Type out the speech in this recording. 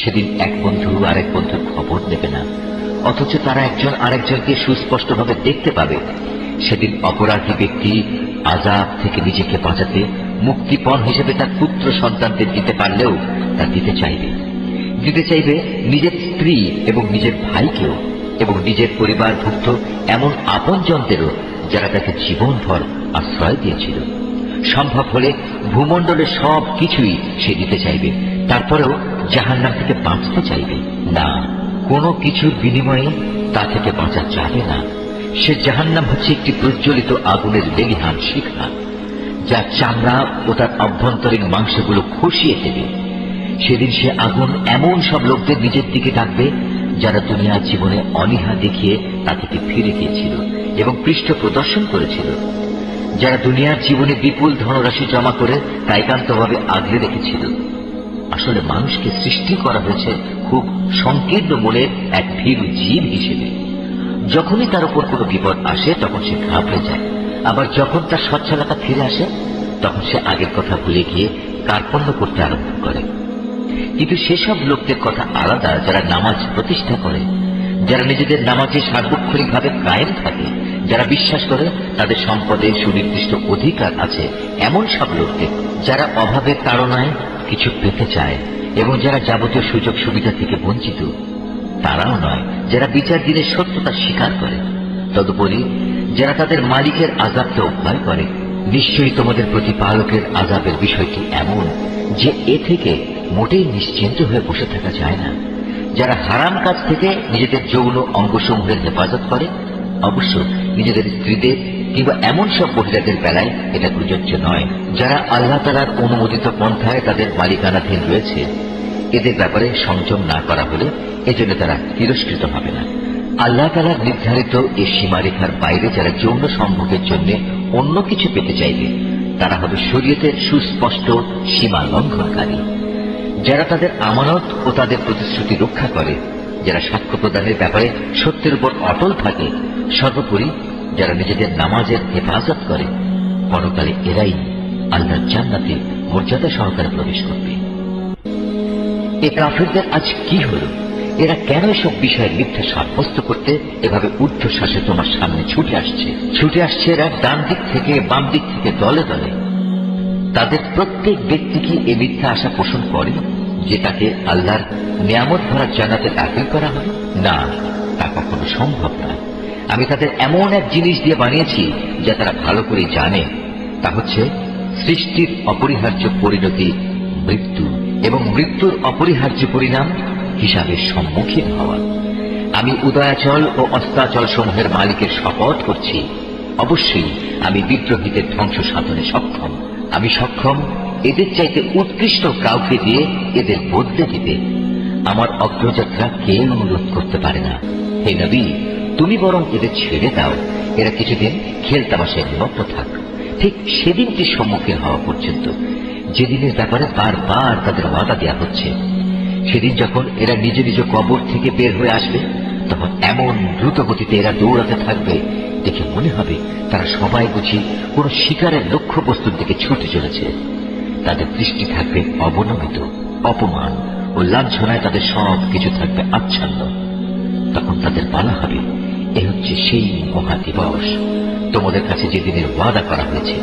সেদিন এক বন্ধু আরেক বন্ধুর খবর নেবে না, অথচ তারা একজন আরেকজনকে সুস্পষ্টভাবে দেখতে পাবে। সেদিন অপরাধী ব্যক্তি আযাব থেকে নিজেকে বাঁচাতে মুক্তিপণ হিসেবে তার পুত্র সন্তানদের দিতে পারলেও তা দিতে চাইবে নিজের স্ত্রী এবং নিজের ভাইকেও, এবং নিজের পরিবারভুক্ত এমন আপনজনদেরও যারা তাকে জীবনভর আশ্রয় দিয়েছিল। সম্ভব হলে ভূমণ্ডলের সব কিছুই সে দিতে চাইবে, তারপরেও জাহান্নাম থেকে বাঁচতে চাইবে না। কোনো কিছুর বিনিময়ে তা থেকে বাঁচা যাবে না। সে জাহান্নাম হচ্ছে একটি প্রজ্বলিত আগুনের লেলিহান শিখা, যা চামড়া ও তার অভ্যন্তরীণ মাংসগুলো খসিয়ে দেবে। সেদিন সে আগুন এমন সব লোকদের নিজের দিকে ডাকবে যারা দুনিয়ার জীবনে অনীহা দেখিয়ে তা থেকে ফিরে গিয়েছিল এবং পৃষ্ঠ প্রদর্শন করেছিল, যারা দুনিয়ার জীবনে বিপুল ধনরাশি জমা করে তা একান্তভাবে আগলে রেখেছিল। আসলে মানুষকে সৃষ্টি করা হয়েছে খুব সংকীর্ণ মনের এক ভীরু জীব হিসেবে। যখনই তার উপর কোনো বিপদ আসে তখন সে ঘাবড়ে যায়, আবার যখন তার সচ্ছলতা ফিরে আসে তখন সে আগের কথা ভুলে গিয়ে কার্পণ্য করতে আরম্ভ করে। কিন্তু সেসব লোকদের কথা আলাদা যারা নামাজ প্রতিষ্ঠা করে, যারা নিজেদের নামাজে সার্বক্ষণিকভাবে কায়েম থাকে, যারা বিশ্বাস করে তাদের সম্পদে সুনির্দিষ্ট অধিকার আছে, এমন সব লোকদের যারা অভাবের তাড়নায় কিছু পেতে চায় এবং যারা যাবতীয় সুযোগ সুবিধা থেকে বঞ্চিত। তারাও নয় যারা বিচার দিনের সত্যতা স্বীকার করে। তদুপরি যারা তাদের মালিকের আযাবকে ভয় করে। নিশ্চয়ই তোমাদের প্রতিপালকের আযাবের বিষয়টি এমন যে এ থেকে মোটেই নিশ্চিন্ত হয়ে বসে থাকা যায় না। যারা হারাম কাজ থেকে নিজেদের যৌন অঙ্গসমূহের হেফাজত করে, অবশ্য নিজেদের স্ত্রীদের কিংবা এমন সব মহিলাদের বেলায় এটা প্রযোজ্য নয় যারা আল্লাহ তাআলার অনুমোদিত পন্থায় তাদের মালিকানাধীন রয়েছে। এদের ব্যাপারে সংযম না করা হলে এজন্য তারা তিরস্কৃত হবে না। আল্লাহ তাআলার নির্ধারিত এই সীমারেখার বাইরে যারা যৌন সম্ভোগের জন্য অন্য কিছু পেতে চাইবে তারা হবে শরীয়তের সুস্পষ্ট সীমা লঙ্ঘনকারী। যারা তাদের আমানত ও তাদের প্রতিশ্রুতি রক্ষা করে, যারা সাক্ষ্য প্রদানের ব্যাপারে সত্যের উপর অটল থাকে, সর্বোপরি যারা নিজেদের নামাজের হেফাজত করে, পরকালে এরাই আল্লাহর জান্নাতে মর্যাদা সহকারে প্রবেশ করবে। এই কাফেরদের আজ কি হল? এরা কেন এসব বিষয়ে মিথ্যা সাব্যস্ত করতে এভাবে ঊর্ধ্বশ্বাসে তোমার সামনে ছুটে আসছে এরা ডান দিক থেকে বাম দিক থেকে দলে দলে। তাদের প্রত্যেক ব্যক্তি কি এ মিথ্যা আশা পোষণ করে যে তাকে আল্লাহর নিয়ামত ভরা জান্নাতে দাখিল করা হবে? না, তা কখনো সম্ভব নয়। আমি তাদের এমন এক জিনিস দিয়ে বানিয়েছি যা তারা ভালো করে জানে, তা হচ্ছে সৃষ্টির অপরিহার্য পরিণতি মৃত্যু, এবং মৃত্যুর অপরিহার্য পরিণাম হিসাবের সম্মুখীন হওয়া। আমি উদয়াচল ও অস্তাচল সমূহের মালিকের শপথ করছি, অবশ্যই আমি বিদ্রোহীদের ধ্বংস সাধনে সক্ষম। আমি সক্ষম এদের চাইতে উৎকৃষ্ট কাউকে দিয়ে এদের বদলে দিতে। আমার অগ্রযাত্রা কেউ রোধ করতে পারে না। হে নবী, তুমি বরং এদের ছেড়ে দাও, এরা কিছুদিন খেলতামাশায় নিমগ্ন থাক, ঠিক সেদিনটির সম্মুখীন হওয়া পর্যন্ত যেদিনের ব্যাপারে বারবার তাদের ওয়াদা দেওয়া হচ্ছে। সেদিন যখন এরা নিজ নিজ কবর থেকে বের হয়ে আসবে তখন এমন দ্রুত গতিতে এরা দৌড়াতে থাকবে, দেখে মনে হবে তারা সবাই বুঝি কোন শিকারের লক্ষ্য বস্তুর দিকে ছুটে চলেছে। তাদের দৃষ্টি থাকবে অবনমিত, অপমান ও লাঞ্ছনায় তাদের সব কিছু থাকবে আচ্ছন্ন। তখন তাদের বলা হবে, এ হচ্ছে সেই মহা দিবস তোমাদের কাছে যেদিনের ওয়াদা করা হয়েছিল।